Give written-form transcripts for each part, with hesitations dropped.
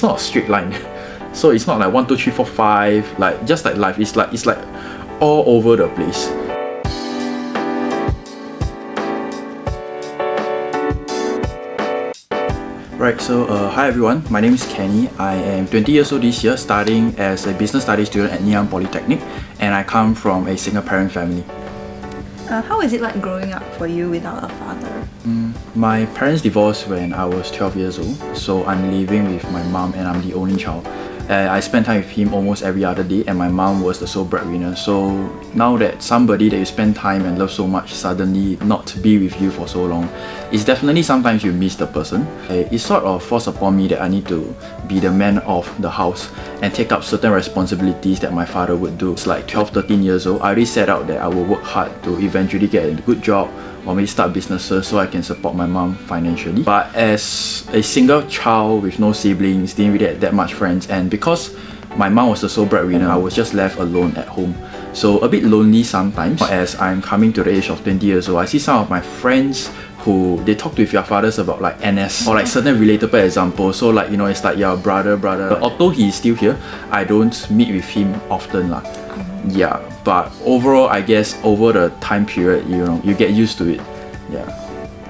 It's not a straight line. So it's not like 1, 2, 3, 4, 5, like just like life. It's like all over the place. Right, so hi everyone, my name is Kenny. I am 20 years old this year, studying as a business studies student at Ngee Ann Polytechnic, and I come from a single parent family. How is it like growing up for you without a father? My parents divorced when I was 12 years old, so I'm living with my mom and I'm the only child. I spend time with him almost every other day, and my mom was the sole breadwinner. So now that somebody that you spend time and love so much suddenly not be with you for so long, it's definitely sometimes you miss the person. It sort of forced upon me that I need to be the man of the house and take up certain responsibilities that my father would do. It's like 12, 13 years old, I already set out that I will work hard to eventually get a good job or maybe start businesses so I can support my mom financially. But as a single child with no siblings, didn't really have that much friends, and because my mom was the sole breadwinner, I was just left alone at home. So a bit lonely sometimes. As I'm coming to the age of 20 years old, I see some of my friends who they talk to their fathers about like NS or like certain relatable examples. So like, you know, it's like your brother. Although he's still here, I don't meet with him often lah. Yeah, but overall, I guess over the time period, you know, you get used to it. Yeah.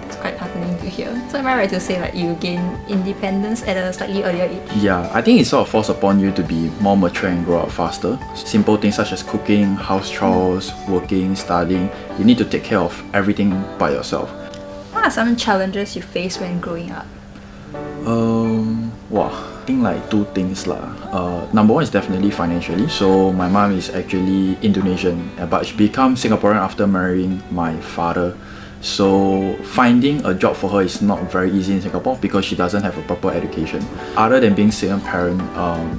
It's quite heartening to hear. So am I right to say like you gain independence at a slightly earlier age? Yeah, I think it sort of forced upon you to be more mature and grow up faster. Simple things such as cooking, house chores, working, studying, you need to take care of everything by yourself. What are some challenges you face when growing up? I think like two things lah. Number one is definitely financially. So my mom is actually Indonesian, but she became Singaporean after marrying my father. So finding a job for her is not very easy in Singapore because she doesn't have a proper education. Other than being single parent,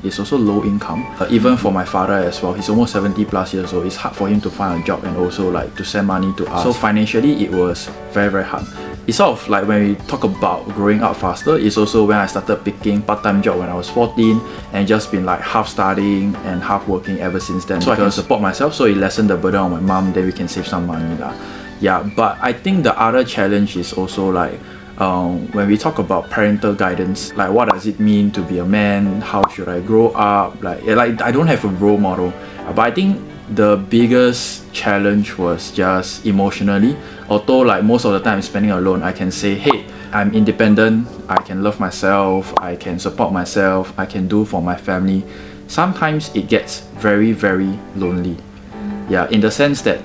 it's also low income. Even for my father as well, he's almost 70 plus years old. It's hard for him to find a job and also like to send money to us. So financially, it was very hard. It's sort of like when we talk about growing up faster, it's also when I started picking part-time job when I was 14 and just been like half studying and half working ever since then. So I can support myself, so it lessened the burden on my mom, then we can save some money lah. Yeah, but I think the other challenge is also like when we talk about parental guidance, like what does it mean to be a man? How should I grow up? Like I don't have a role model, but I think the biggest challenge was just emotionally. Although like most of the time I'm spending alone, I can say, hey, I'm independent, I can love myself, I can support myself, I can do for my family. Sometimes it gets very lonely. Yeah, in the sense that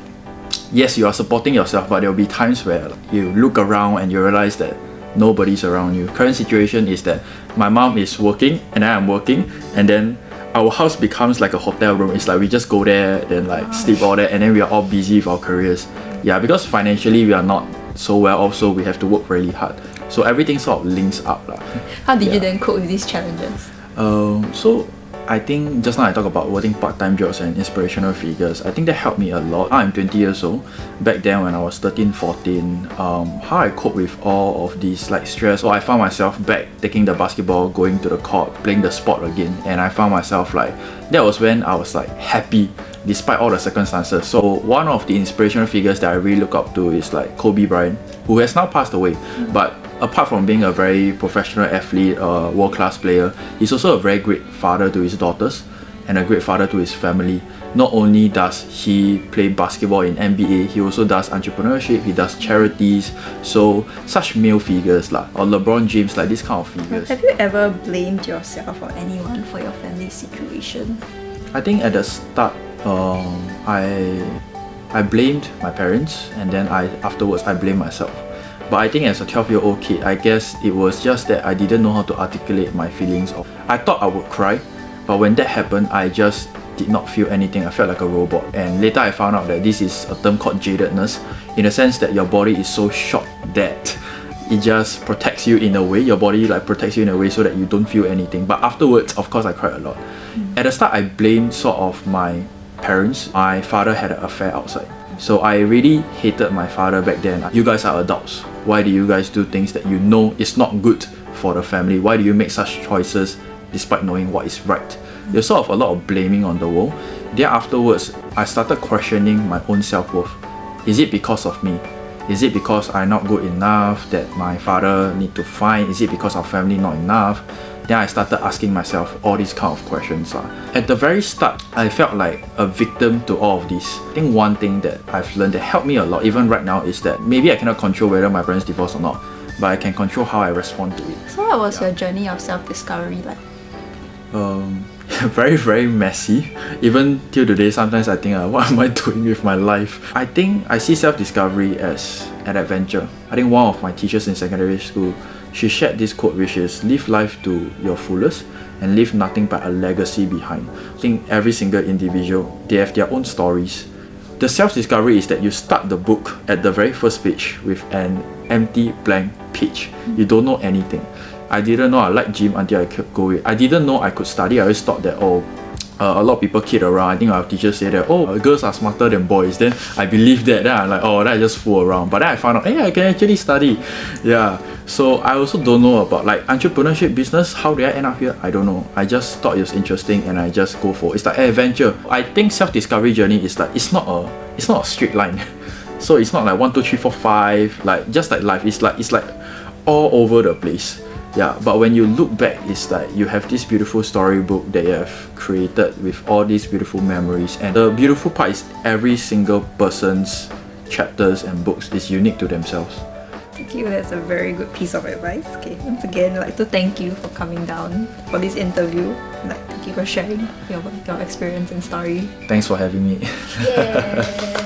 yes, you are supporting yourself, but there will be times where you look around and you realize that nobody's around you. Current situation is that my mom is working and I am working, and then our house becomes like a hotel room. It's like we just go there, then like sleep all that, and then we are all busy with our careers. Yeah, because financially we are not so well off, so we have to work really hard. So everything sort of links up lah. How did you then cope with these challenges? So I think just now I talk about working part-time jobs and inspirational figures. I think that helped me a lot. I'm 20 years old. Back then when I was 13, 14, how I cope with all of these like stress, or I found myself back taking the basketball, going to the court, playing the sport again, and I found myself like, that was when I was like happy despite all the circumstances. So one of the inspirational figures that I really look up to is like Kobe Bryant, who has now passed away, but apart from being a very professional athlete, world-class player, he's also a very great father to his daughters and a great father to his family. Not only does he play basketball in NBA, he also does entrepreneurship, he does charities. So such male figures lah, or LeBron James, like this kind of figures. Have you ever blamed yourself or anyone for your family situation? I think at the start, I blamed my parents, and then afterwards I blamed myself. But I think as a 12-year-old kid, I guess it was just that I didn't know how to articulate my feelings. I thought I would cry, but when that happened, I just did not feel anything. I felt like a robot. And later I found out that this is a term called jadedness, in the sense that your body is so shocked that it just protects you in a way. Your body like protects you in a way so that you don't feel anything. But afterwards, of course, I cried a lot. At the start, I blamed sort of my parents. My father had an affair outside. So I really hated my father back then. You guys are adults. Why do you guys do things that you know is not good for the family? Why do you make such choices despite knowing what is right? There's sort of a lot of blaming on the world. Then afterwards, I started questioning my own self-worth. Is it because of me? Is it because I'm not good enough that my father need to find? Is it because our family not enough? then I started asking myself all these kind of questions. At the very start, I felt like a victim to all of this. I think one thing that I've learned that helped me a lot, even right now, is that maybe I cannot control whether my parents divorce or not, but I can control how I respond to it. So what was your journey of self-discovery like? Very, very messy. Even till today, sometimes I think, what am I doing with my life? I think I see self-discovery as an adventure. I think one of my teachers in secondary school, she shared this quote, which is, live life to your fullest and leave nothing but a legacy behind. I think every single individual, they have their own stories. The self-discovery is that you start the book at the very first page with an empty blank page. You don't know anything. I didn't know I liked gym until I could go it. I didn't know I could study. I always thought that, a lot of people kid around. I think our teachers say that, girls are smarter than boys. Then I believe that. Then I'm like, that just fool around. But then I found out, hey, I can actually study. Yeah. So I also don't know about like entrepreneurship, business. How did I end up here? I don't know. I just thought it was interesting and I just go for it. It's like an adventure. I think self-discovery journey is like, it's not a straight line. So it's not like 1, 2, 3, 4, 5. Like just like life. It's like all over the place. Yeah, but when you look back, it's like you have this beautiful storybook that you have created with all these beautiful memories. And the beautiful part is every single person's chapters and books is unique to themselves. Thank you, that's a very good piece of advice. Okay, once again, I'd like to thank you for coming down for this interview. Thank you for sharing your experience and story. Thanks for having me. Yeah.